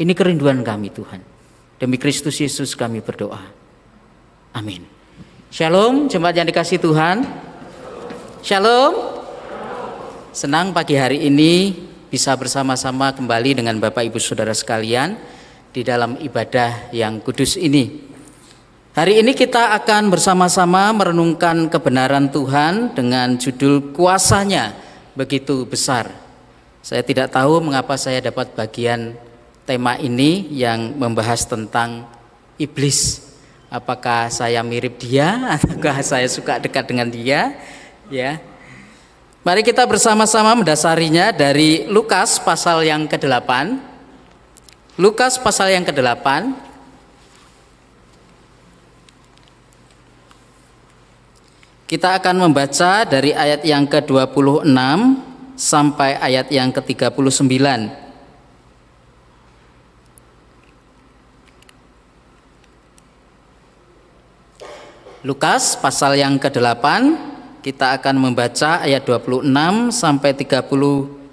Ini kerinduan kami Tuhan. Demi Kristus Yesus kami berdoa. Amin. Shalom jemaat yang dikasihi Tuhan. Shalom. Senang pagi hari ini bisa bersama-sama kembali dengan Bapak Ibu Saudara sekalian di dalam ibadah yang kudus ini. Hari ini kita akan bersama-sama merenungkan kebenaran Tuhan dengan judul Kuasanya Begitu Besar. Saya tidak tahu mengapa saya dapat bagian tema ini yang membahas tentang iblis. Apakah saya mirip dia ataukah saya suka dekat dengan dia? Ya. Mari kita bersama-sama mendasarinya dari Lukas pasal yang ke-8. Lukas pasal yang ke-8. Kita akan membaca dari ayat yang ke-26 sampai ayat yang ke-39. Lukas pasal yang ke-8, kita akan membaca ayat 26 sampai 39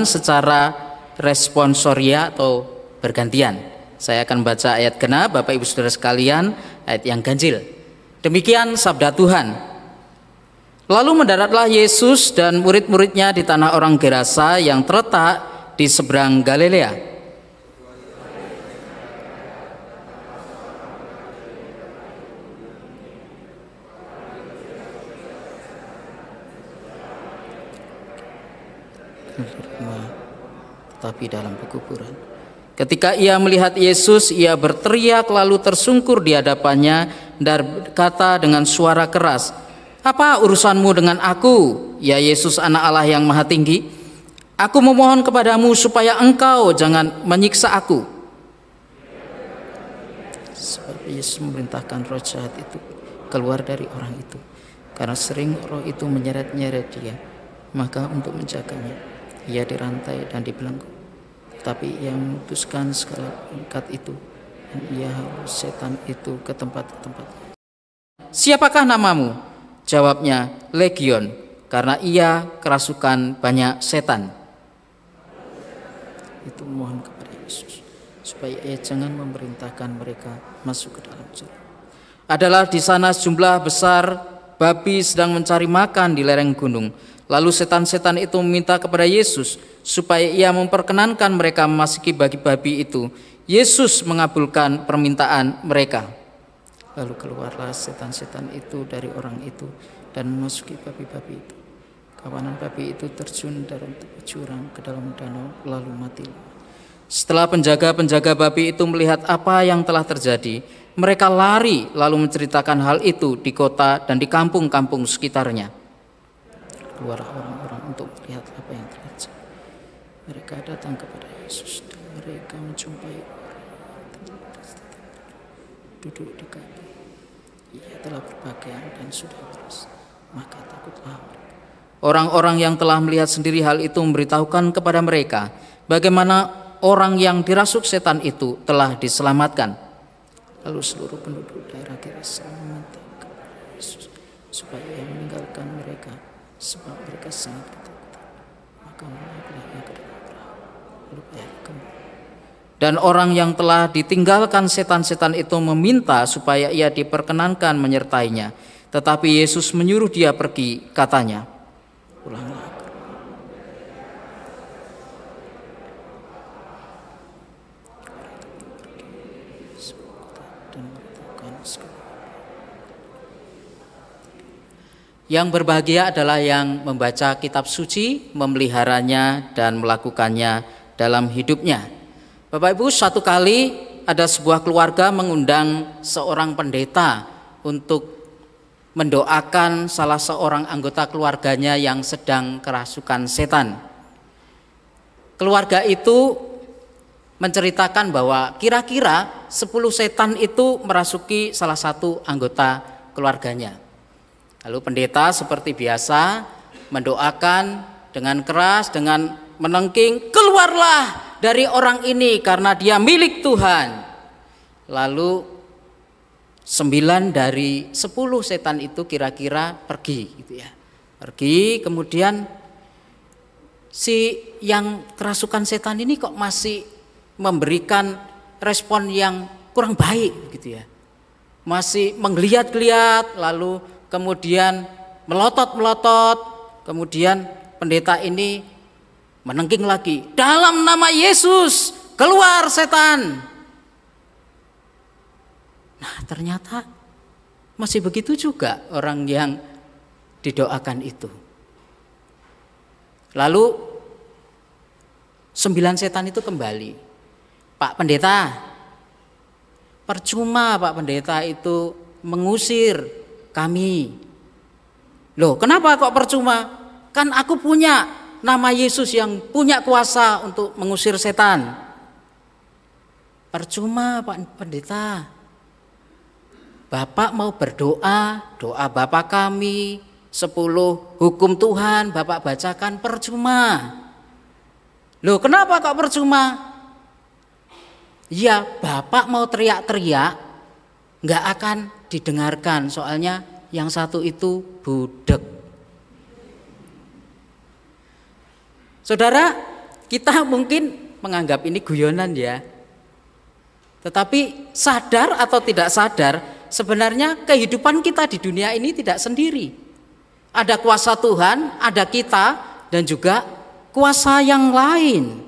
secara responsoria atau bergantian. Saya akan baca ayat genap, Bapak Ibu Saudara sekalian, ayat yang ganjil. Demikian sabda Tuhan. Lalu mendaratlah Yesus dan murid-muridnya di tanah orang Gerasa yang terletak di seberang Galilea. Tapi dalam pekuburan. Ketika ia melihat Yesus, ia berteriak lalu tersungkur di hadapannya dan berkata dengan suara keras, "Apa urusanmu dengan aku, ya Yesus anak Allah yang maha tinggi? Aku memohon kepadamu supaya engkau jangan menyiksa aku." Sebab Yesus memerintahkan roh jahat itu keluar dari orang itu, karena sering roh itu menyeret-nyeret dia. Maka untuk menjaganya, ia dirantai dan dibelenggu. Tapi ia memutuskan segala pangkat itu, dan ia harus setan itu ke tempat-tempat. "Siapakah namamu?" Jawabnya, "Legion, karena ia kerasukan banyak setan." Itu mohon kepada Yesus supaya ia jangan memerintahkan mereka masuk ke dalam jurang. Adalah di sana sejumlah besar babi sedang mencari makan di lereng gunung. Lalu setan-setan itu meminta kepada Yesus supaya ia memperkenankan mereka memasuki babi-babi itu. Yesus mengabulkan permintaan mereka. Lalu keluarlah setan-setan itu dari orang itu dan memasuki babi-babi itu. Kawanan babi itu terjun dalam tepi jurang ke dalam danau lalu mati. Setelah penjaga-penjaga babi itu melihat apa yang telah terjadi, mereka lari lalu menceritakan hal itu di kota dan di kampung-kampung sekitarnya. Keluarlah orang-orang untuk melihat apa yang terjadi. Mereka datang kepada Yesus dan mereka menjumpai orang duduk di kaki. Ia telah berpakaian dan sudah beres. Maka takutlah mereka. Orang-orang yang telah melihat sendiri hal itu memberitahukan kepada mereka bagaimana orang yang dirasuk setan itu telah diselamatkan. Lalu seluruh penduduk daerah Gerasa meminta kepada Yesus supaya ia meninggalkan mereka, sebab mereka sangat ketakutan. Maka menaiklah ia ke dalam perahu, lalu ia kembali. Dan orang yang telah ditinggalkan setan-setan itu meminta supaya ia diperkenankan menyertainya. Tetapi Yesus menyuruh dia pergi, katanya, "Pulanglah." Yang berbahagia adalah yang membaca kitab suci, memeliharanya dan melakukannya dalam hidupnya. Bapak Ibu, satu kali ada sebuah keluarga mengundang seorang pendeta untuk mendoakan salah seorang anggota keluarganya yang sedang kerasukan setan. Keluarga itu menceritakan bahwa kira-kira 10 setan itu merasuki salah satu anggota keluarganya. Lalu pendeta seperti biasa mendoakan dengan keras, dengan menengking, "Keluarlah dari orang ini karena dia milik Tuhan." Lalu 9 dari 10 setan itu kira-kira pergi gitu ya. Pergi, kemudian si yang kerasukan setan ini kok masih memberikan respon yang kurang baik gitu ya. Masih menggeliat-geliat, lalu kemudian melotot-melotot, kemudian pendeta ini menengking lagi, dalam nama Yesus keluar setan. Nah, ternyata masih begitu juga orang yang didoakan itu. Lalu 9 setan itu kembali. Pak Pendeta, percuma Pak Pendeta itu mengusir kami. Loh, kenapa kok percuma? Kan aku punya nama Yesus yang punya kuasa untuk mengusir setan. Percuma Pak Pendeta. Bapak mau berdoa, doa Bapak kami 10 hukum Tuhan Bapak bacakan, percuma. Loh, kenapa kok percuma? Ya, Bapak mau teriak-teriak nggak akan didengarkan, soalnya yang satu itu budek. Saudara, kita mungkin menganggap ini guyonan ya. Tetapi sadar atau tidak sadar, sebenarnya kehidupan kita di dunia ini tidak sendiri. Ada kuasa Tuhan, ada kita, dan juga kuasa yang lain.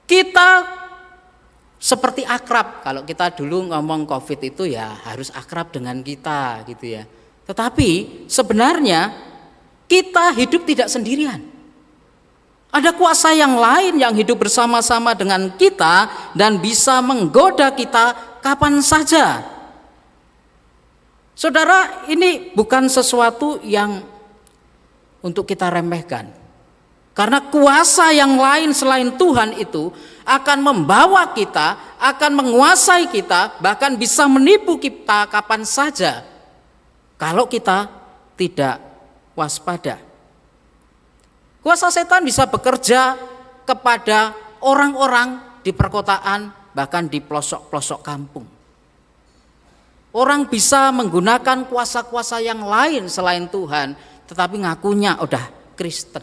Kita seperti akrab. Kalau kita dulu ngomong COVID itu ya harus akrab dengan kita gitu ya. Tetapi sebenarnya kita hidup tidak sendirian. Ada kuasa yang lain yang hidup bersama-sama dengan kita dan bisa menggoda kita kapan saja. Saudara, ini bukan sesuatu yang untuk kita remehkan. Karena kuasa yang lain selain Tuhan itu akan membawa kita, akan menguasai kita, bahkan bisa menipu kita kapan saja kalau kita tidak waspada. Kuasa setan bisa bekerja kepada orang-orang di perkotaan, bahkan di pelosok-pelosok kampung. Orang bisa menggunakan kuasa-kuasa yang lain selain Tuhan, tetapi ngakunya udah Kristen.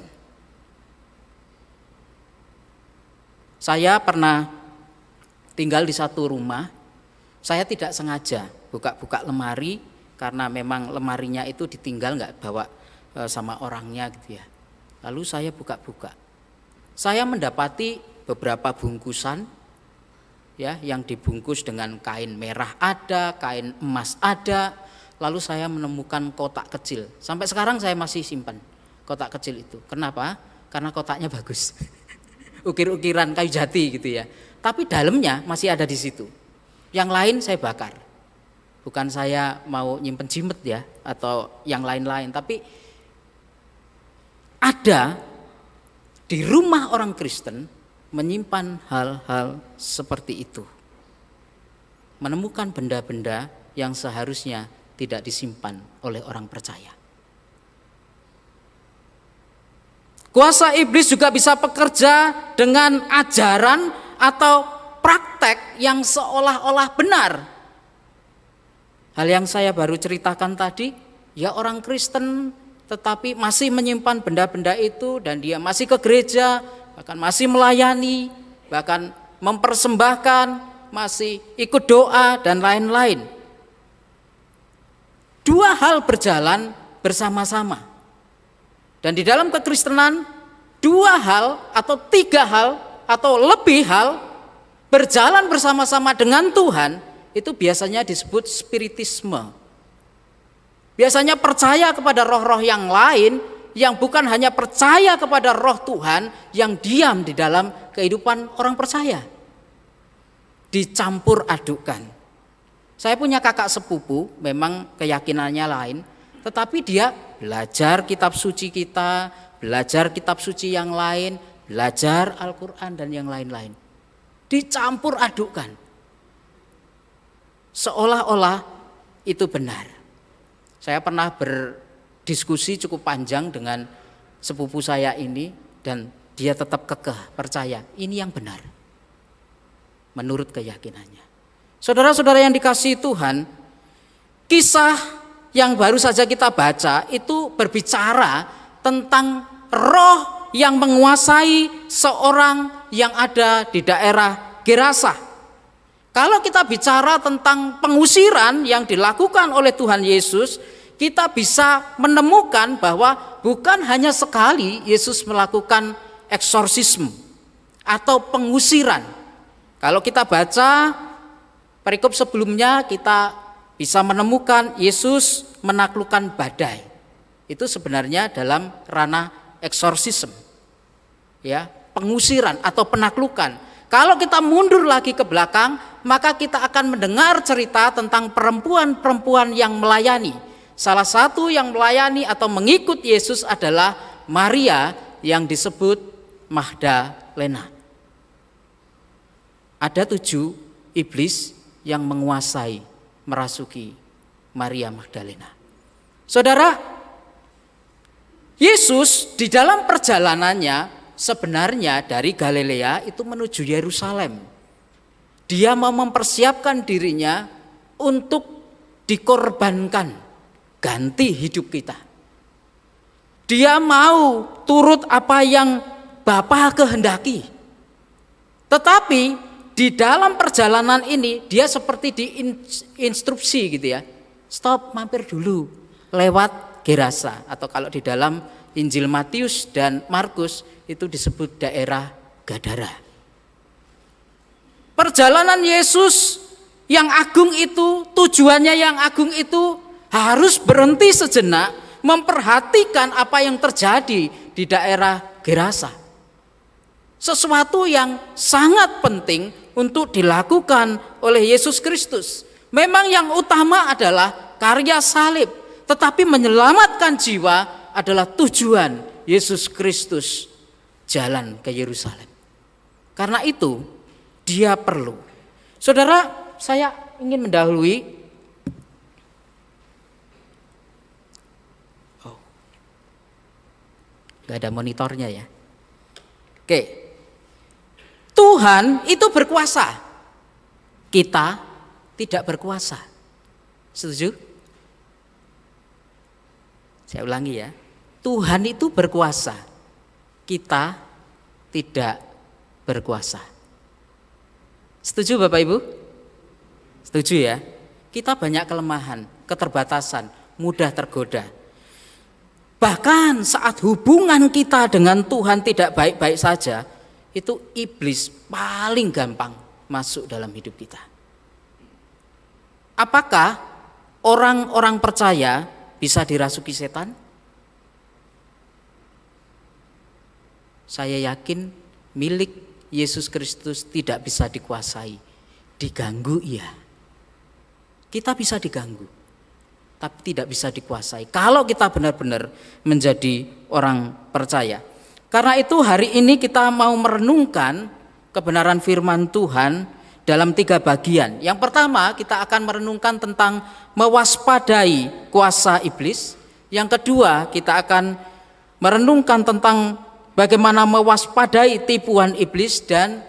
Saya pernah tinggal di satu rumah, saya tidak sengaja buka-buka lemari, karena memang lemarinya itu ditinggal nggak bawa sama orangnya gitu ya. Lalu saya buka-buka, saya mendapati beberapa bungkusan ya, yang dibungkus dengan kain merah ada, kain emas ada. Lalu saya menemukan kotak kecil, sampai sekarang saya masih simpan kotak kecil itu. Kenapa? Karena kotaknya bagus, ukir-ukiran kayu jati gitu ya. Tapi dalamnya masih ada di situ. Yang lain saya bakar. Bukan saya mau nyimpen jimet ya atau yang lain-lain, tapi ada di rumah orang Kristen menyimpan hal-hal seperti itu. Menemukan benda-benda yang seharusnya tidak disimpan oleh orang percaya. Kuasa iblis juga bisa bekerja dengan ajaran atau praktek yang seolah-olah benar. Hal yang saya baru ceritakan tadi, ya orang Kristen tetapi masih menyimpan benda-benda itu dan dia masih ke gereja, bahkan masih melayani, bahkan mempersembahkan, masih ikut doa dan lain-lain. Dua hal berjalan bersama-sama. Dan di dalam kekristenan, dua hal atau tiga hal atau lebih hal berjalan bersama-sama dengan Tuhan, itu biasanya disebut spiritisme. Biasanya percaya kepada roh-roh yang lain, yang bukan hanya percaya kepada roh Tuhan yang diam di dalam kehidupan orang percaya. Dicampur adukan. Saya punya kakak sepupu, memang keyakinannya lain, tetapi dia belajar kitab suci kita, belajar kitab suci yang lain, belajar Al-Quran dan yang lain-lain. Dicampur adukan. Seolah-olah itu benar. Saya pernah berdiskusi cukup panjang dengan sepupu saya ini dan dia tetap kekeh percaya ini yang benar menurut keyakinannya. Saudara-saudara yang dikasihi Tuhan, kisah yang baru saja kita baca itu berbicara tentang roh yang menguasai seorang yang ada di daerah Gerasa. Kalau kita bicara tentang pengusiran yang dilakukan oleh Tuhan Yesus, kita bisa menemukan bahwa bukan hanya sekali Yesus melakukan eksorsisme atau pengusiran. Kalau kita baca perikop sebelumnya, kita bisa menemukan Yesus menaklukkan badai. Itu sebenarnya dalam ranah eksorsisme, ya, pengusiran atau penaklukan. Kalau kita mundur lagi ke belakang, maka kita akan mendengar cerita tentang perempuan-perempuan yang melayani. Salah satu yang melayani atau mengikut Yesus adalah Maria yang disebut Magdalena. Ada 7 iblis yang menguasai, merasuki Maria Magdalena. Saudara, Yesus di dalam perjalanannya sebenarnya dari Galilea itu menuju Yerusalem. Dia mau mempersiapkan dirinya untuk dikorbankan, ganti hidup kita. Dia mau turut apa yang Bapa kehendaki. Tetapi di dalam perjalanan ini dia seperti diinstruksi gitu ya. Stop, mampir dulu lewat Gerasa, atau kalau di dalam Injil Matius dan Markus itu disebut daerah Gadara. Perjalanan Yesus yang agung itu, tujuannya yang agung itu harus berhenti sejenak memperhatikan apa yang terjadi di daerah Gerasa. Sesuatu yang sangat penting untuk dilakukan oleh Yesus Kristus. Memang yang utama adalah karya salib, tetapi menyelamatkan jiwa adalah tujuan Yesus Kristus jalan ke Yerusalem. Karena itu dia perlu. Saudara, saya ingin mendahului. Gak ada monitornya ya. Oke. Tuhan itu berkuasa. Kita tidak berkuasa. Setuju? Saya ulangi ya, Tuhan itu berkuasa, kita tidak berkuasa. Setuju Bapak Ibu? Setuju ya? Kita banyak kelemahan, keterbatasan, mudah tergoda. Bahkan saat hubungan kita dengan Tuhan tidak baik-baik saja, itu iblis paling gampang masuk dalam hidup kita. Apakah orang-orang percaya bisa dirasuki setan? Saya yakin milik Yesus Kristus tidak bisa dikuasai. Diganggu iya. Kita bisa diganggu, tapi tidak bisa dikuasai kalau kita benar-benar menjadi orang percaya. Karena itu hari ini kita mau merenungkan kebenaran firman Tuhan dalam 3 bagian. Yang pertama kita akan merenungkan tentang mewaspadai kuasa iblis. Yang kedua kita akan merenungkan tentang bagaimana mewaspadai tipuan iblis. Dan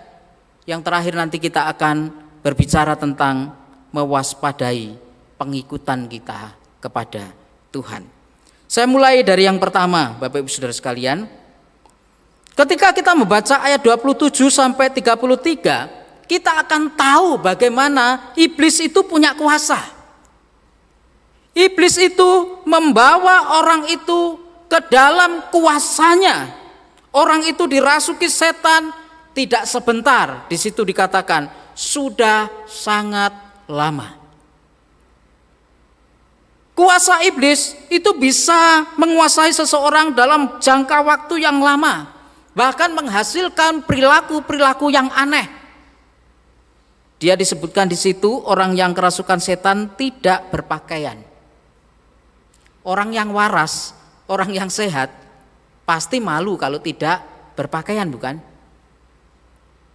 yang terakhir nanti kita akan berbicara tentang mewaspadai pengikutan kita kepada Tuhan. Saya mulai dari yang pertama, Bapak Ibu Saudara sekalian. Ketika kita membaca ayat 27 sampai 33, kita akan tahu bagaimana iblis itu punya kuasa. Iblis itu membawa orang itu ke dalam kuasanya. Orang itu dirasuki setan tidak sebentar. Di situ dikatakan sudah sangat lama. Kuasa iblis itu bisa menguasai seseorang dalam jangka waktu yang lama, bahkan menghasilkan perilaku-perilaku yang aneh. Dia disebutkan di situ orang yang kerasukan setan tidak berpakaian. Orang yang waras, orang yang sehat pasti malu kalau tidak berpakaian, bukan?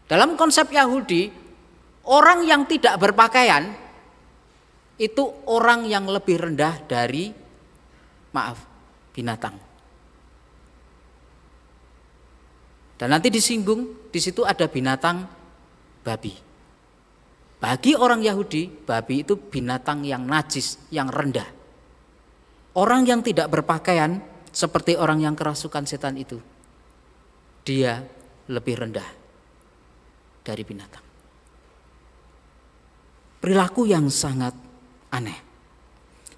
Dalam konsep Yahudi, orang yang tidak berpakaian itu orang yang lebih rendah dari binatang. Dan nanti disinggung di situ ada binatang babi. Bagi orang Yahudi, babi itu binatang yang najis, yang rendah. Orang yang tidak berpakaian seperti orang yang kerasukan setan itu, dia lebih rendah. dari binatang. Perilaku yang sangat aneh.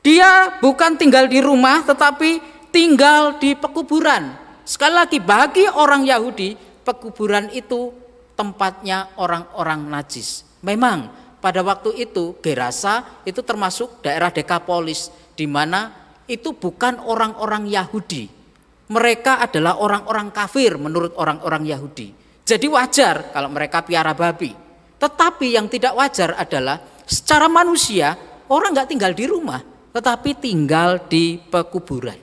Dia bukan tinggal di rumah tetapi tinggal di pekuburan. Sekali lagi, bagi orang Yahudi, pekuburan itu tempatnya orang-orang najis. Memang pada waktu itu Gerasa itu termasuk daerah Dekapolis, di mana itu bukan orang-orang Yahudi. Mereka adalah orang-orang kafir menurut orang-orang Yahudi. Jadi wajar kalau mereka piara babi. Tetapi yang tidak wajar adalah secara manusia orang nggak tinggal di rumah, tetapi tinggal di pekuburan.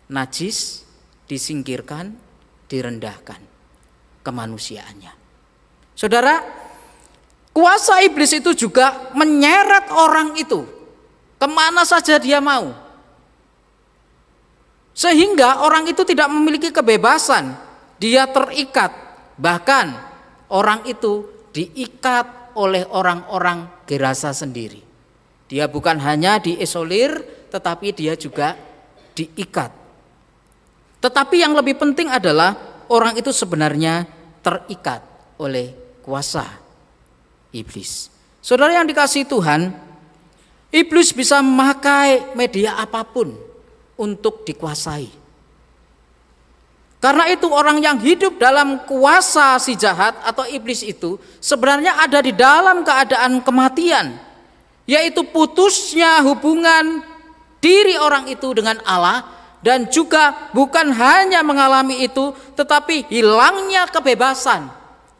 Najis disingkirkan, direndahkan kemanusiaannya. Saudara, kuasa iblis itu juga menyeret orang itu kemana saja dia mau. Sehingga orang itu tidak memiliki kebebasan, dia terikat. Bahkan orang itu diikat oleh orang-orang Gerasa sendiri. Dia bukan hanya diisolir, tetapi dia juga diikat. Tetapi yang lebih penting adalah orang itu sebenarnya terikat oleh kuasa iblis. Saudara yang dikasihi Tuhan, iblis bisa memakai media apapun untuk dikuasai. Karena itu orang yang hidup dalam kuasa si jahat atau iblis itu sebenarnya ada di dalam keadaan kematian, yaitu putusnya hubungan diri orang itu dengan Allah, dan juga bukan hanya mengalami itu tetapi hilangnya kebebasan.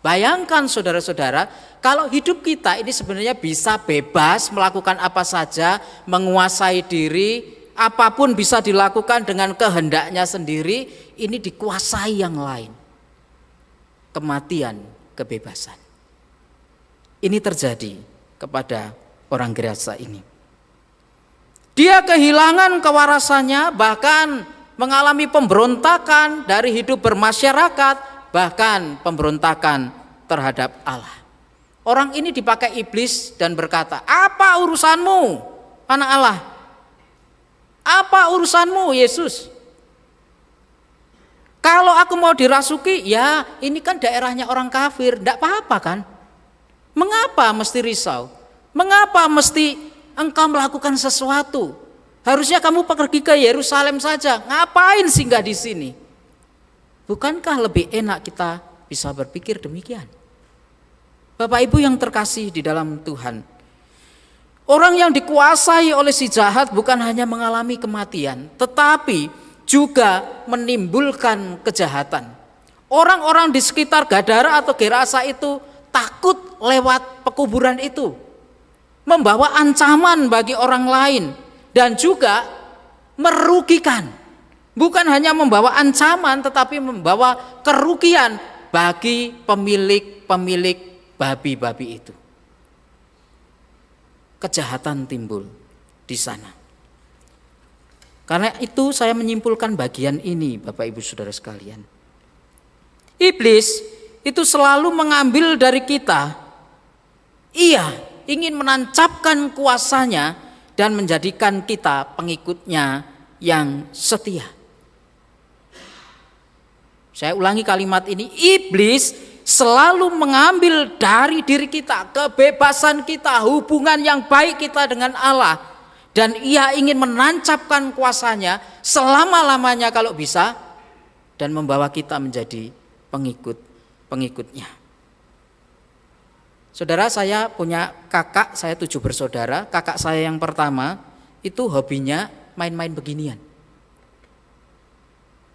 Bayangkan saudara-saudara, kalau hidup kita ini sebenarnya bisa bebas melakukan apa saja, menguasai diri, apapun bisa dilakukan dengan kehendaknya sendiri, ini dikuasai yang lain. Kematian, kebebasan. Ini terjadi kepada orang Gerasa ini. Dia kehilangan kewarasannya, bahkan mengalami pemberontakan dari hidup bermasyarakat, bahkan pemberontakan terhadap Allah. Orang ini dipakai iblis dan berkata, "Apa urusanmu, anak Allah? Apa urusanmu, Yesus? Kalau aku mau dirasuki, ya ini kan daerahnya orang kafir, tidak apa-apa kan? Mengapa mesti risau? Mengapa mesti engkau melakukan sesuatu? Harusnya kamu pergi ke Yerusalem saja. Ngapain singgah di sini?" Bukankah lebih enak kita bisa berpikir demikian? Bapak Ibu yang terkasih di dalam Tuhan, orang yang dikuasai oleh si jahat bukan hanya mengalami kematian, tetapi juga menimbulkan kejahatan. Orang-orang di sekitar Gadara atau Gerasa itu takut lewat pekuburan itu, membawa ancaman bagi orang lain, dan juga merugikan. Bukan hanya membawa ancaman, tetapi membawa kerugian bagi pemilik-pemilik babi-babi itu. Kejahatan timbul di sana. Karena itu saya menyimpulkan bagian ini, Bapak Ibu Saudara sekalian. Iblis itu selalu mengambil dari kita. Ia ingin menancapkan kuasanya dan menjadikan kita pengikutnya yang setia. Saya ulangi kalimat ini, iblis selalu mengambil dari diri kita kebebasan kita, hubungan yang baik kita dengan Allah, dan ia ingin menancapkan kuasanya selama-lamanya kalau bisa, dan membawa kita menjadi pengikut-pengikutnya. Saudara, saya punya kakak, saya 7 bersaudara. Kakak saya yang pertama itu hobinya main-main beginian,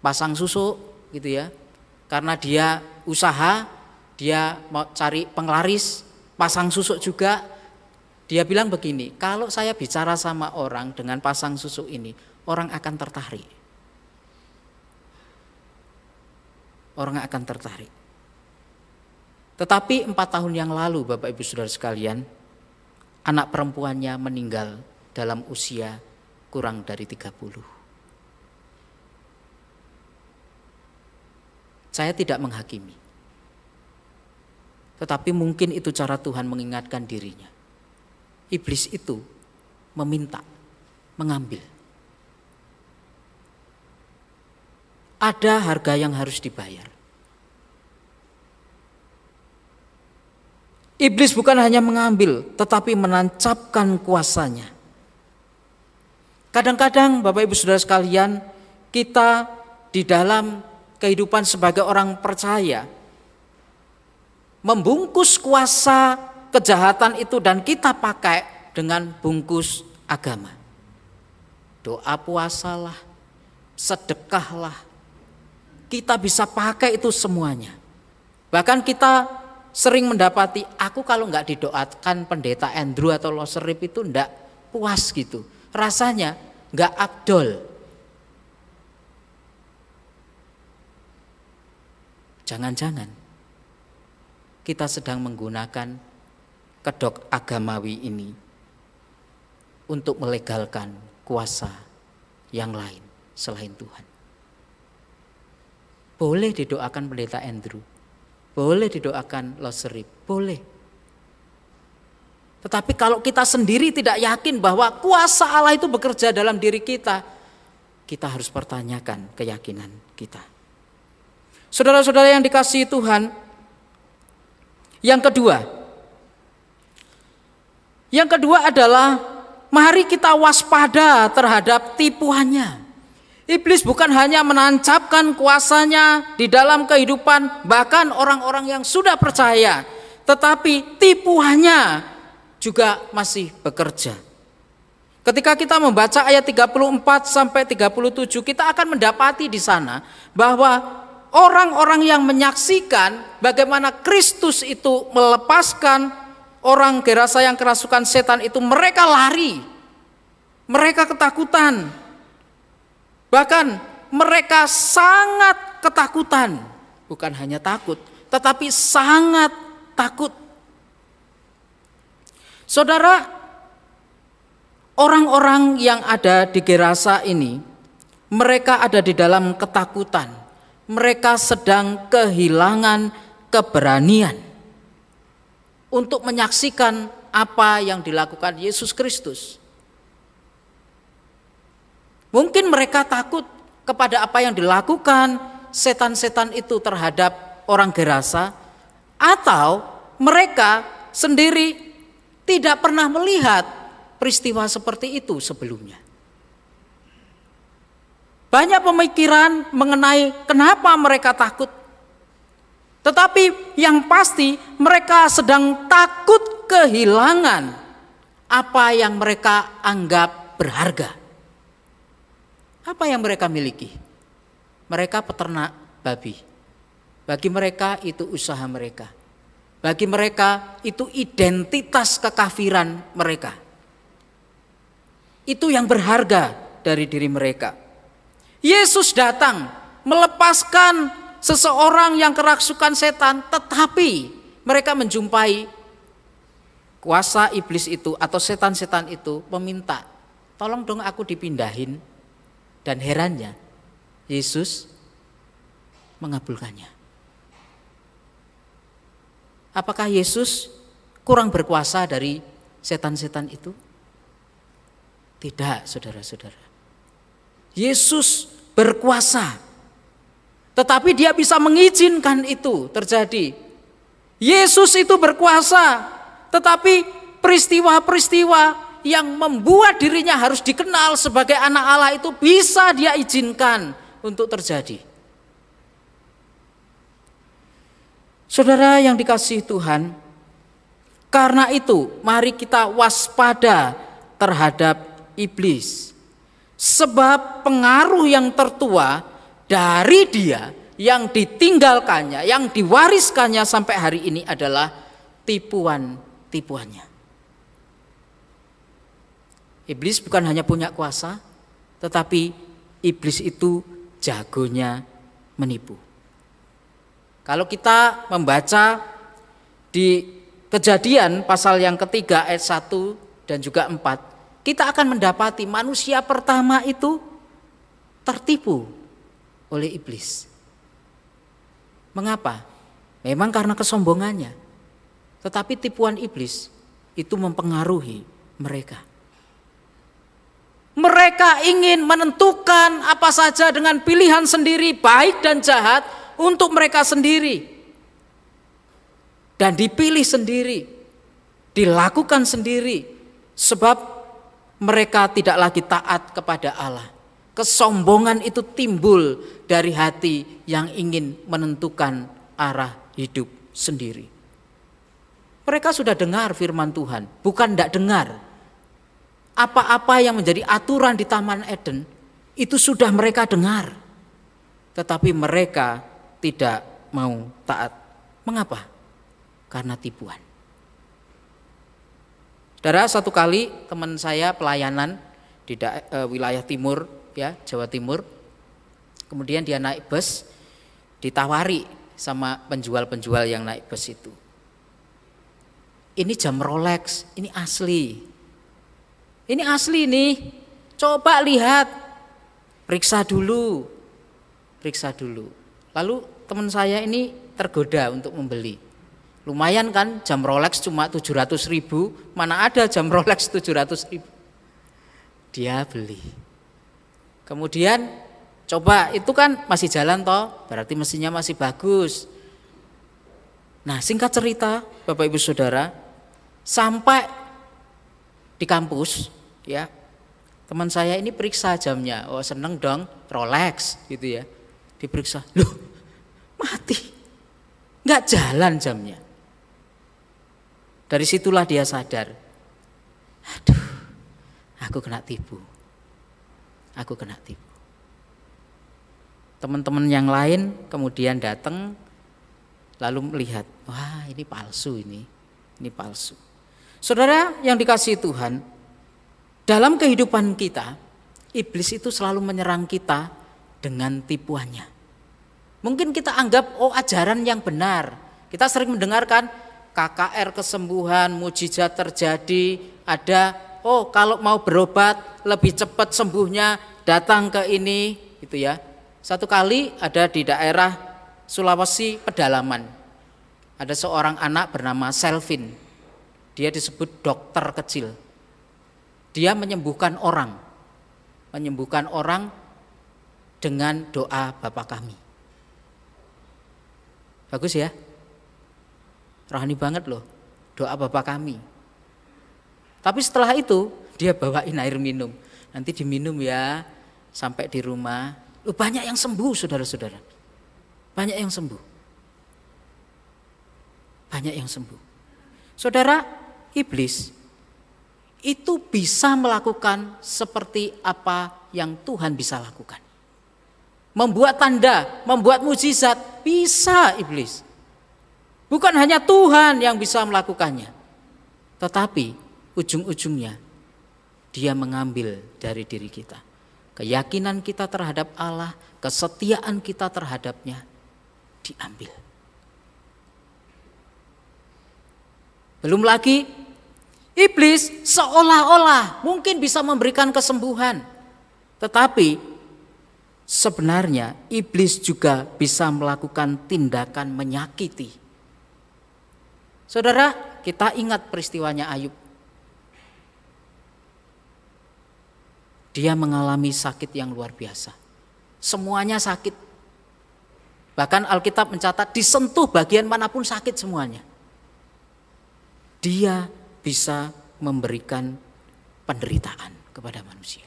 pasang susuk gitu ya. Karena dia usaha, dia mau cari penglaris, pasang susuk juga. Dia bilang begini, kalau saya bicara sama orang dengan pasang susuk ini, orang akan tertarik. Orang akan tertarik. Tetapi 4 tahun yang lalu, Bapak Ibu Saudara sekalian, anak perempuannya meninggal dalam usia kurang dari 30. Saya tidak menghakimi. Tetapi mungkin itu cara Tuhan mengingatkan dirinya. Iblis itu meminta, mengambil. Ada harga yang harus dibayar. Iblis bukan hanya mengambil, tetapi menancapkan kuasanya. Kadang-kadang Bapak Ibu Saudara sekalian, kita di dalam kehidupan sebagai orang percaya membungkus kuasa kejahatan itu dan kita pakai dengan bungkus agama. Doa puasalah, sedekahlah, kita bisa pakai itu semuanya. Bahkan kita sering mendapati, aku kalau nggak didoakan pendeta Andrew atau Loserip itu nggak puas gitu. Rasanya nggak abdol. Jangan-jangan kita sedang menggunakan kedok agamawi ini untuk melegalkan kuasa yang lain selain Tuhan. Boleh didoakan pendeta Andrew, boleh didoakan Loserip, boleh. Tetapi kalau kita sendiri tidak yakin bahwa kuasa Allah itu bekerja dalam diri kita, kita harus pertanyakan keyakinan kita. Saudara-saudara yang dikasihi Tuhan, yang kedua adalah mari kita waspada terhadap tipuannya. Iblis bukan hanya menancapkan kuasanya di dalam kehidupan bahkan orang-orang yang sudah percaya, tetapi tipuannya juga masih bekerja. Ketika kita membaca ayat 34 sampai 37, kita akan mendapati di sana bahwa orang-orang yang menyaksikan bagaimana Kristus itu melepaskan orang Gerasa yang kerasukan setan itu, mereka lari, mereka ketakutan, bahkan mereka sangat ketakutan, bukan hanya takut, tetapi sangat takut. Saudara, orang-orang yang ada di Gerasa ini, mereka ada di dalam ketakutan. Mereka sedang kehilangan keberanian untuk menyaksikan apa yang dilakukan Yesus Kristus. Mungkin mereka takut kepada apa yang dilakukan setan-setan itu terhadap orang Gerasa, atau mereka sendiri tidak pernah melihat peristiwa seperti itu sebelumnya. Banyak pemikiran mengenai kenapa mereka takut. Tetapi yang pasti mereka sedang takut kehilangan apa yang mereka anggap berharga. Apa yang mereka miliki? Mereka peternak babi. Bagi mereka itu usaha mereka. Bagi mereka itu identitas kekafiran mereka. Itu yang berharga dari diri mereka. Yesus datang melepaskan seseorang yang kerasukan setan, tetapi mereka menjumpai kuasa iblis itu atau setan-setan itu meminta, tolong dong aku dipindahin. Dan herannya, Yesus mengabulkannya. Apakah Yesus kurang berkuasa dari setan-setan itu? Tidak, saudara-saudara. Yesus berkuasa, tetapi dia bisa mengizinkan itu terjadi. Yesus itu berkuasa, tetapi peristiwa-peristiwa yang membuat dirinya harus dikenal sebagai anak Allah itu bisa dia izinkan untuk terjadi. Saudara yang dikasihi Tuhan, karena itu mari kita waspada terhadap iblis. Sebab pengaruh yang tertua dari dia, yang ditinggalkannya, yang diwariskannya sampai hari ini adalah tipuan-tipuannya. Iblis bukan hanya punya kuasa, tetapi iblis itu jagonya menipu. Kalau kita membaca di Kejadian pasal yang ketiga ayat 1 dan juga 4, kita akan mendapati manusia pertama itu tertipu oleh iblis. Mengapa? Memang karena kesombongannya. Tetapi tipuan iblis itu mempengaruhi mereka. Mereka ingin menentukan apa saja dengan pilihan sendiri, baik dan jahat, untuk mereka sendiri. dan dipilih sendiri, dilakukan sendiri, sebab mereka tidak lagi taat kepada Allah. Kesombongan itu timbul dari hati yang ingin menentukan arah hidup sendiri. Mereka sudah dengar firman Tuhan, bukan tidak dengar. Apa-apa yang menjadi aturan di Taman Eden itu sudah mereka dengar, tetapi mereka tidak mau taat. Mengapa? Karena tipuan. Saudara, satu kali teman saya pelayanan di wilayah timur, ya, Jawa Timur. Kemudian dia naik bus, ditawari sama penjual-penjual yang naik bus itu. Ini jam Rolex, ini asli. Ini asli nih, coba lihat, periksa dulu. Lalu teman saya ini tergoda untuk membeli. Lumayan kan, jam Rolex cuma 700.000, mana ada jam Rolex 700.000. Dia beli. Kemudian coba, itu kan masih jalan toh, berarti mesinnya masih bagus. Nah, singkat cerita Bapak Ibu Saudara, sampai di kampus, ya, teman saya ini periksa jamnya. Oh, seneng dong, Rolex gitu ya. Diperiksa, loh mati, nggak jalan jamnya. Dari situlah dia sadar, aduh, aku kena tipu. Teman-teman yang lain kemudian datang, lalu melihat, wah ini palsu, ini palsu. Saudara yang dikasihi Tuhan, dalam kehidupan kita, iblis itu selalu menyerang kita dengan tipuannya. Mungkin kita anggap, oh ajaran yang benar. Kita sering mendengarkan KKR kesembuhan, mujizat terjadi, ada, oh kalau mau berobat lebih cepat sembuhnya, datang ke ini, gitu ya. Satu kali ada di daerah Sulawesi Pedalaman, ada seorang anak bernama Selvin. Dia disebut dokter kecil. Dia menyembuhkan orang dengan doa Bapa Kami. Bagus ya, rohani banget loh, doa Bapa Kami. Tapi setelah itu dia bawain air minum, nanti diminum ya sampai di rumah. Banyak yang sembuh, saudara-saudara, banyak yang sembuh. Saudara, iblis itu bisa melakukan seperti apa yang Tuhan bisa lakukan. Membuat tanda, membuat mujizat, bisa iblis. Bukan hanya Tuhan yang bisa melakukannya, tetapi ujung-ujungnya dia mengambil dari diri kita. Keyakinan kita terhadap Allah, kesetiaan kita terhadapnya diambil. Belum lagi iblis seolah-olah mungkin bisa memberikan kesembuhan, tetapi sebenarnya iblis juga bisa melakukan tindakan menyakiti. Saudara, kita ingat peristiwanya Ayub. Dia mengalami sakit yang luar biasa. Semuanya sakit. Bahkan Alkitab mencatat disentuh bagian manapun sakit semuanya. Dia bisa memberikan penderitaan kepada manusia.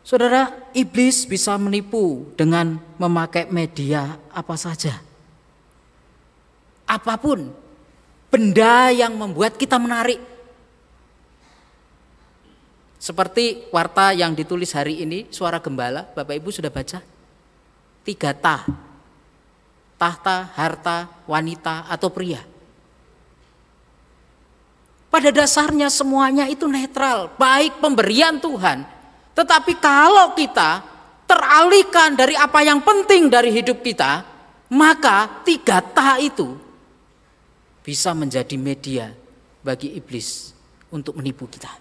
Saudara, iblis bisa menipu dengan memakai media apa saja. Apapun, benda yang membuat kita menarik. Seperti warta yang ditulis hari ini, Suara Gembala, Bapak Ibu sudah baca? 3 ta. Tahta, harta, wanita, atau pria. Pada dasarnya semuanya itu netral, baik pemberian Tuhan. Tetapi kalau kita teralihkan dari apa yang penting dari hidup kita, maka 3 ta itu bisa menjadi media bagi iblis untuk menipu kita.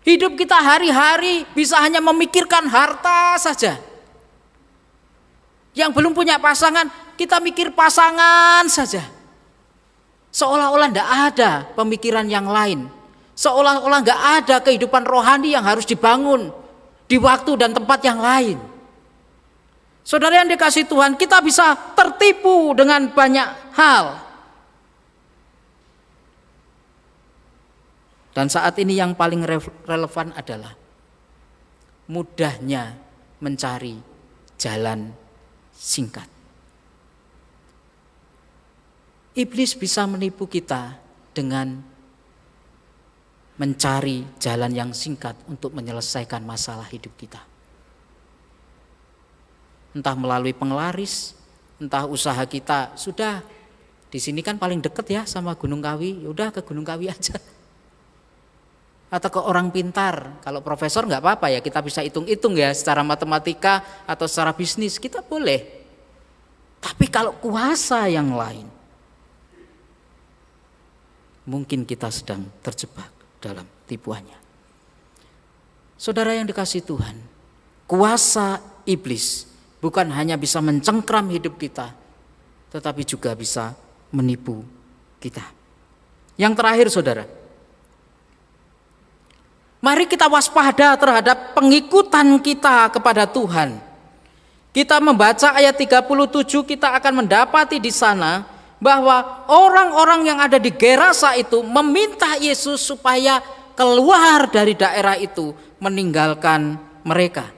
Hidup kita hari-hari bisa hanya memikirkan harta saja. Yang belum punya pasangan, kita mikir pasangan saja. Seolah-olah tidak ada pemikiran yang lain. Seolah-olah nggak ada kehidupan rohani yang harus dibangun di waktu dan tempat yang lain. Saudara yang dikasihi Tuhan, kita bisa tertipu dengan banyak hal. Dan saat ini yang paling relevan adalah mudahnya mencari jalan singkat. Iblis bisa menipu kita dengan mencari jalan yang singkat untuk menyelesaikan masalah hidup kita. Entah melalui penglaris, entah usaha kita, sudah di sini kan paling deket ya sama Gunung Kawi, udah ke Gunung Kawi aja. Atau ke orang pintar, kalau profesor nggak apa-apa ya, kita bisa hitung-hitung ya secara matematika atau secara bisnis, kita boleh. Tapi kalau kuasa yang lain, mungkin kita sedang terjebak dalam tipuannya. Saudara yang dikasihi Tuhan, kuasa iblis bukan hanya bisa mencengkram hidup kita, tetapi juga bisa menipu kita. Yang terakhir saudara, mari kita waspada terhadap pengikutan kita kepada Tuhan. Kita membaca ayat 37, kita akan mendapati di sana bahwa orang-orang yang ada di Gerasa itu meminta Yesus supaya keluar dari daerah itu, meninggalkan mereka.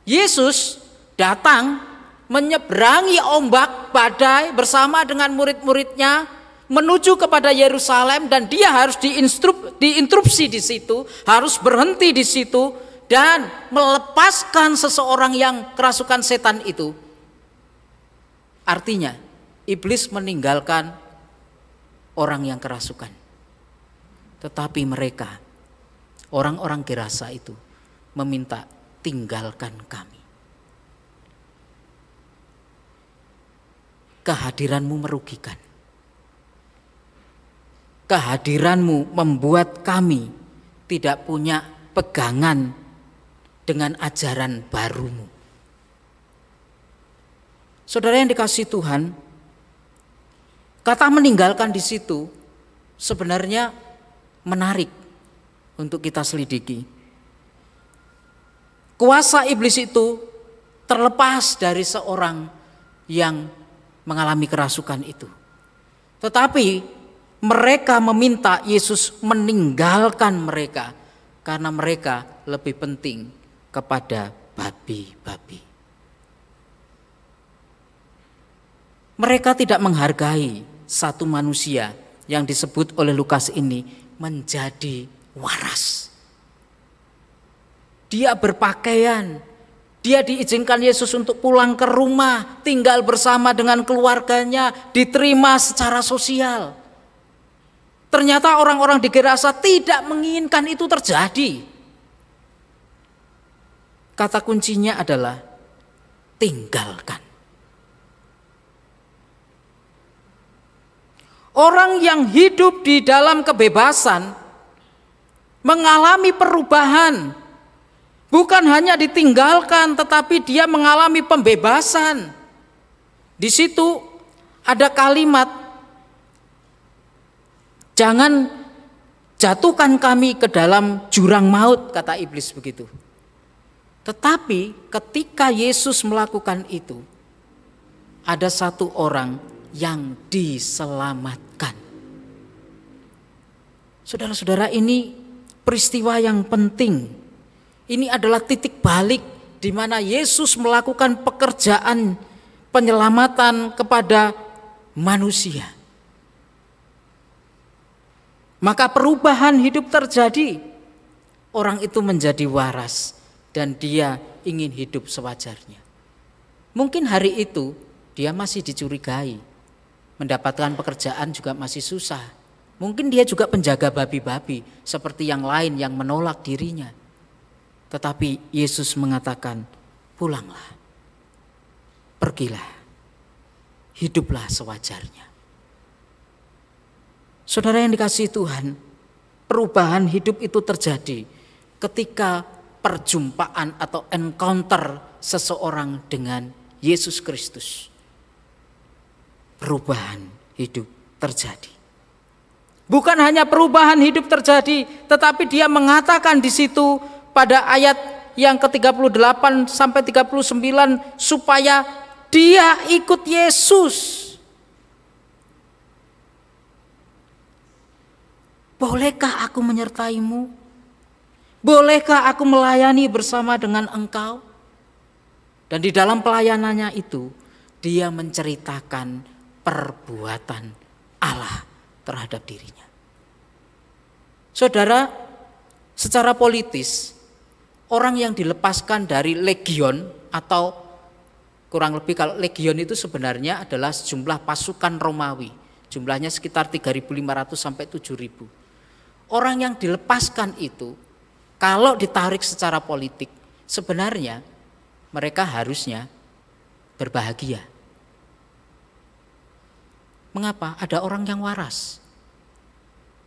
Yesus datang menyeberangi ombak badai bersama dengan murid-muridnya menuju kepada Yerusalem, dan dia harus diinstruksi di situ, harus berhenti di situ dan melepaskan seseorang yang kerasukan setan itu. Artinya iblis meninggalkan orang yang kerasukan. Tetapi mereka, orang-orang Gerasa itu meminta, tinggalkan kami. Kehadiranmu merugikan. Kehadiranmu membuat kami tidak punya pegangan dengan ajaran barumu. Saudara yang dikasihi Tuhan, kata meninggalkan di situ sebenarnya menarik untuk kita selidiki. Kuasa iblis itu terlepas dari seorang yang mengalami kerasukan itu. Tetapi mereka meminta Yesus meninggalkan mereka karena mereka lebih penting kepada babi-babi. Mereka tidak menghargai satu manusia yang disebut oleh Lukas ini menjadi waras. Dia berpakaian, dia diizinkan Yesus untuk pulang ke rumah, tinggal bersama dengan keluarganya, diterima secara sosial. Ternyata orang-orang di Gerasa tidak menginginkan itu terjadi. Kata kuncinya adalah tinggalkan. Orang yang hidup di dalam kebebasan mengalami perubahan. Bukan hanya ditinggalkan, tetapi dia mengalami pembebasan. Di situ ada kalimat, jangan jatuhkan kami ke dalam jurang maut, kata iblis begitu. Tetapi ketika Yesus melakukan itu, ada satu orang yang diselamatkan. Saudara-saudara, ini peristiwa yang penting. Ini adalah titik balik di mana Yesus melakukan pekerjaan penyelamatan kepada manusia. Maka perubahan hidup terjadi. Orang itu menjadi waras dan dia ingin hidup sewajarnya. Mungkin hari itu dia masih dicurigai. Mendapatkan pekerjaan juga masih susah. Mungkin dia juga penjaga babi-babi seperti yang lain yang menolak dirinya. Tetapi Yesus mengatakan, pulanglah, pergilah, hiduplah sewajarnya. Saudara yang dikasihi Tuhan, perubahan hidup itu terjadi ketika perjumpaan atau encounter seseorang dengan Yesus Kristus. Perubahan hidup terjadi. Bukan hanya perubahan hidup terjadi, tetapi dia mengatakan di situ pada ayat yang ke-38 sampai 39 supaya dia ikut Yesus. Bolehkah aku menyertaimu? Bolehkah aku melayani bersama dengan engkau? Dan di dalam pelayanannya itu, dia menceritakan perbuatan Allah terhadap dirinya. Saudara, secara politis, orang yang dilepaskan dari legion atau kurang lebih, kalau legion itu sebenarnya adalah jumlah pasukan Romawi. Jumlahnya sekitar 3.500 sampai 7.000. Orang yang dilepaskan itu, kalau ditarik secara politik, sebenarnya mereka harusnya berbahagia. Mengapa? Ada orang yang waras.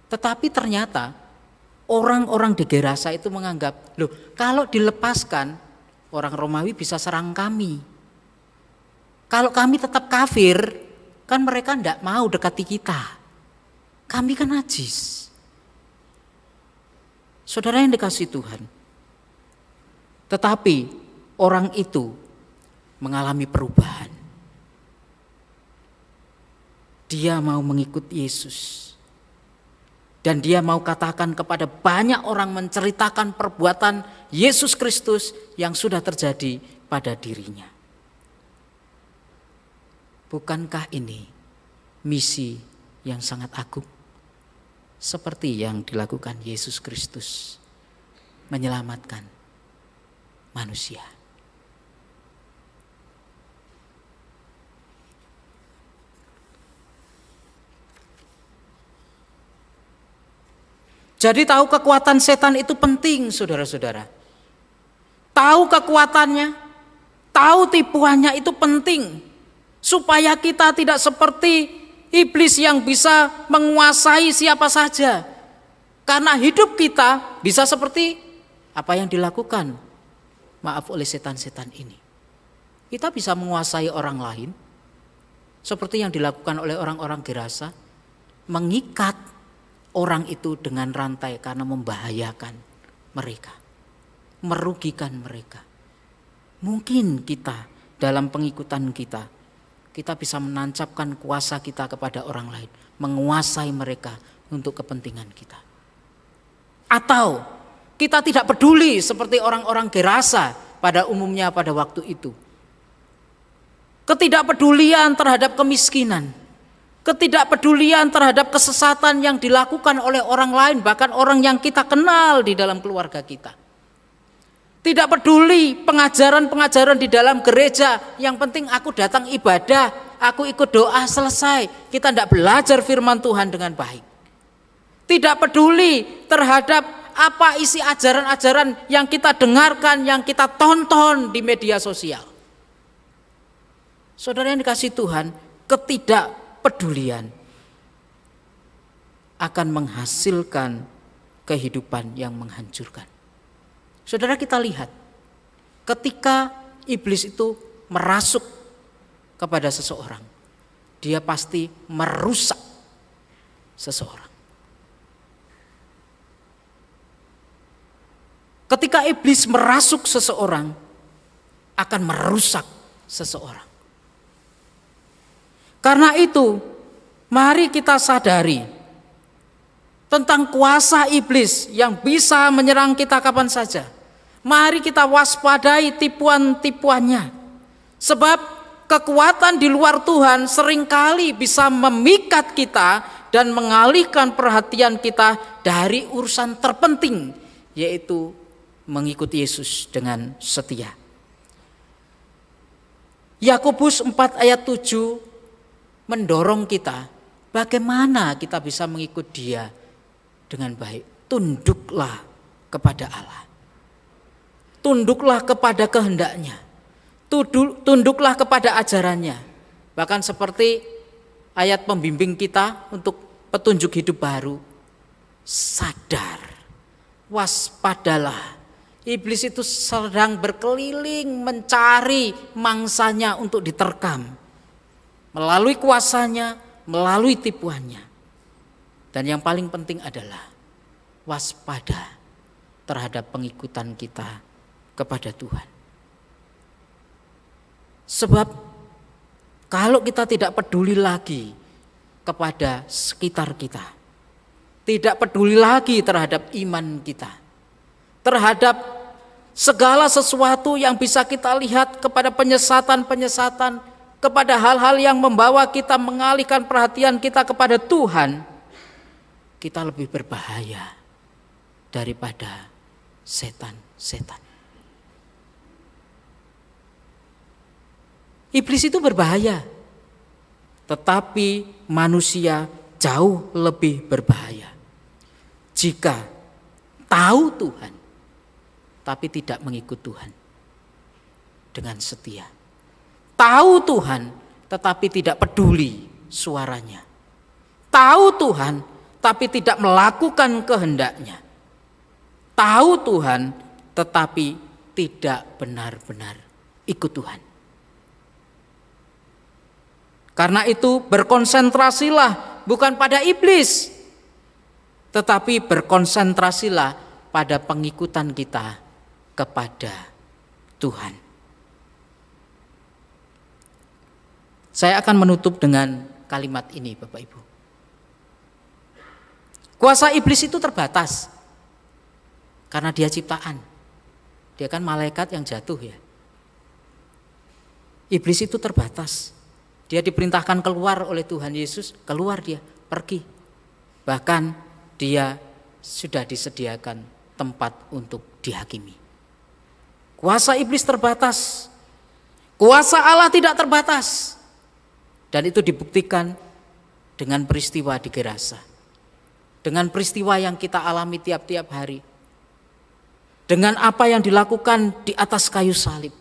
Tetapi ternyata orang-orang di Gerasa itu menganggap, loh, kalau dilepaskan, orang Romawi bisa serang kami. Kalau kami tetap kafir, kan mereka tidak mau dekati kita. Kami kan najis. Saudara yang dikasihi Tuhan, tetapi orang itu mengalami perubahan. Dia mau mengikut Yesus. Dan dia mau katakan kepada banyak orang, menceritakan perbuatan Yesus Kristus yang sudah terjadi pada dirinya. Bukankah ini misi yang sangat agung? Seperti yang dilakukan Yesus Kristus, menyelamatkan manusia. Jadi tahu kekuatan setan itu penting, saudara-saudara. Tahu kekuatannya, tahu tipuannya itu penting. Supaya kita tidak seperti iblis yang bisa menguasai siapa saja. Karena hidup kita bisa seperti apa yang dilakukan, maaf, oleh setan-setan ini. Kita bisa menguasai orang lain, seperti yang dilakukan oleh orang-orang Gerasa, mengikat orang itu dengan rantai karena membahayakan mereka, merugikan mereka. Mungkin kita dalam pengikutan kita bisa menancapkan kuasa kita kepada orang lain, menguasai mereka untuk kepentingan kita. Atau kita tidak peduli seperti orang-orang Gerasa pada umumnya pada waktu itu. Ketidakpedulian terhadap kemiskinan, ketidakpedulian terhadap kesesatan yang dilakukan oleh orang lain, bahkan orang yang kita kenal di dalam keluarga kita. Tidak peduli pengajaran-pengajaran di dalam gereja, yang penting aku datang ibadah, aku ikut doa, selesai. Kita tidak belajar firman Tuhan dengan baik. Tidak peduli terhadap apa isi ajaran-ajaran yang kita dengarkan, yang kita tonton di media sosial. Saudara yang dikasihi Tuhan, ketidakpedulian akan menghasilkan kehidupan yang menghancurkan. Saudara, kita lihat ketika iblis itu merasuk kepada seseorang, dia pasti merusak seseorang. Ketika iblis merasuk seseorang, akan merusak seseorang. Karena itu, mari kita sadari tentang kuasa iblis yang bisa menyerang kita kapan saja. Mari kita waspadai tipuan-tipuannya. Sebab kekuatan di luar Tuhan seringkali bisa memikat kita dan mengalihkan perhatian kita dari urusan terpenting, yaitu mengikuti Yesus dengan setia. Yakobus 4 ayat 7 mendorong kita bagaimana kita bisa mengikut Dia dengan baik. Tunduklah kepada Allah. Tunduklah kepada kehendaknya. Tunduklah kepada ajarannya. Bahkan seperti ayat pembimbing kita untuk petunjuk hidup baru. Sadar, waspadalah. Iblis itu sedang berkeliling mencari mangsanya untuk diterkam. Melalui kuasanya, melalui tipuannya. Dan yang paling penting adalah waspada terhadap pengikutan kita kepada Tuhan. Sebab kalau kita tidak peduli lagi kepada sekitar kita, tidak peduli lagi terhadap iman kita, terhadap segala sesuatu yang bisa kita lihat, kepada penyesatan-penyesatan, kepada hal-hal yang membawa kita mengalihkan perhatian kita kepada Tuhan, kita lebih berbahaya daripada setan-setan. Iblis itu berbahaya, tetapi manusia jauh lebih berbahaya jika tahu Tuhan tapi tidak mengikut Tuhan dengan setia. Tahu Tuhan tetapi tidak peduli suaranya. Tahu Tuhan tapi tidak melakukan kehendaknya. Tahu Tuhan tetapi tidak benar-benar ikut Tuhan. Karena itu berkonsentrasilah bukan pada iblis, tetapi berkonsentrasilah pada pengikutan kita kepada Tuhan. Saya akan menutup dengan kalimat ini, Bapak Ibu. Kuasa iblis itu terbatas karena dia ciptaan. Dia kan malaikat yang jatuh ya. Iblis itu terbatas. Dia diperintahkan keluar oleh Tuhan Yesus, keluar dia, pergi. Bahkan dia sudah disediakan tempat untuk dihakimi. Kuasa iblis terbatas, kuasa Allah tidak terbatas. Dan itu dibuktikan dengan peristiwa di Gerasa. Dengan peristiwa yang kita alami tiap-tiap hari. Dengan apa yang dilakukan di atas kayu salib.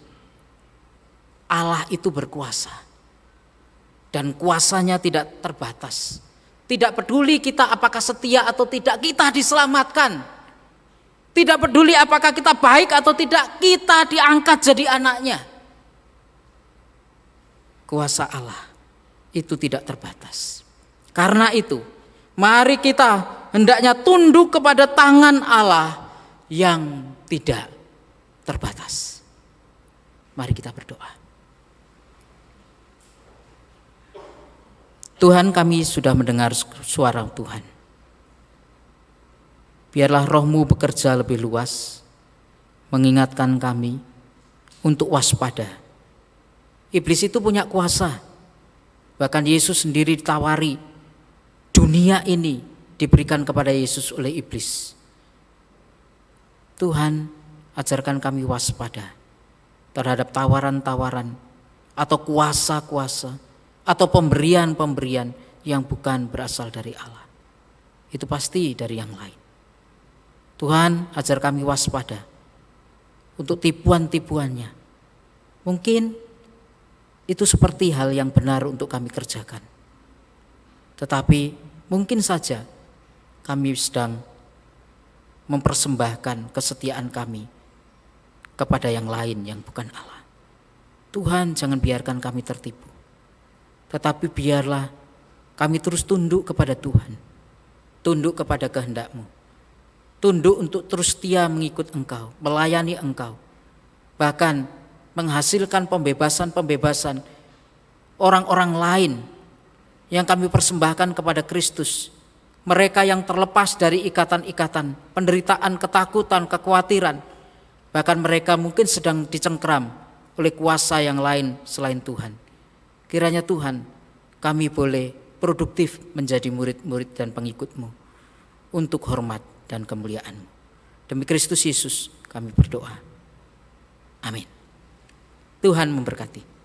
Allah itu berkuasa. Dan kuasanya tidak terbatas. Tidak peduli kita apakah setia atau tidak, kita diselamatkan. Tidak peduli apakah kita baik atau tidak, kita diangkat jadi anaknya. Kuasa Allah itu tidak terbatas. Karena itu, mari kita hendaknya tunduk kepada tangan Allah yang tidak terbatas. Mari kita berdoa. Tuhan, kami sudah mendengar suara Tuhan. Biarlah Roh-Mu bekerja lebih luas, mengingatkan kami untuk waspada. Iblis itu punya kuasa. Bahkan Yesus sendiri ditawari, dunia ini diberikan kepada Yesus oleh iblis. Tuhan, ajarkan kami waspada terhadap tawaran-tawaran atau kuasa-kuasa atau pemberian-pemberian yang bukan berasal dari Allah. Itu pasti dari yang lain. Tuhan, ajar kami waspada untuk tipuan-tipuannya. Mungkin itu seperti hal yang benar untuk kami kerjakan. Tetapi mungkin saja kami sedang mempersembahkan kesetiaan kami kepada yang lain yang bukan Allah. Tuhan, jangan biarkan kami tertipu. Tetapi biarlah kami terus tunduk kepada Tuhan, tunduk kepada kehendak-Mu, tunduk untuk terus setia mengikut Engkau, melayani Engkau, bahkan menghasilkan pembebasan-pembebasan orang-orang lain yang kami persembahkan kepada Kristus, mereka yang terlepas dari ikatan-ikatan, penderitaan, ketakutan, kekhawatiran, bahkan mereka mungkin sedang dicengkram oleh kuasa yang lain selain Tuhan. Kiranya Tuhan, kami boleh produktif menjadi murid-murid dan pengikut-Mu untuk hormat dan kemuliaan-Mu. Demi Kristus Yesus kami berdoa. Amin. Tuhan memberkati.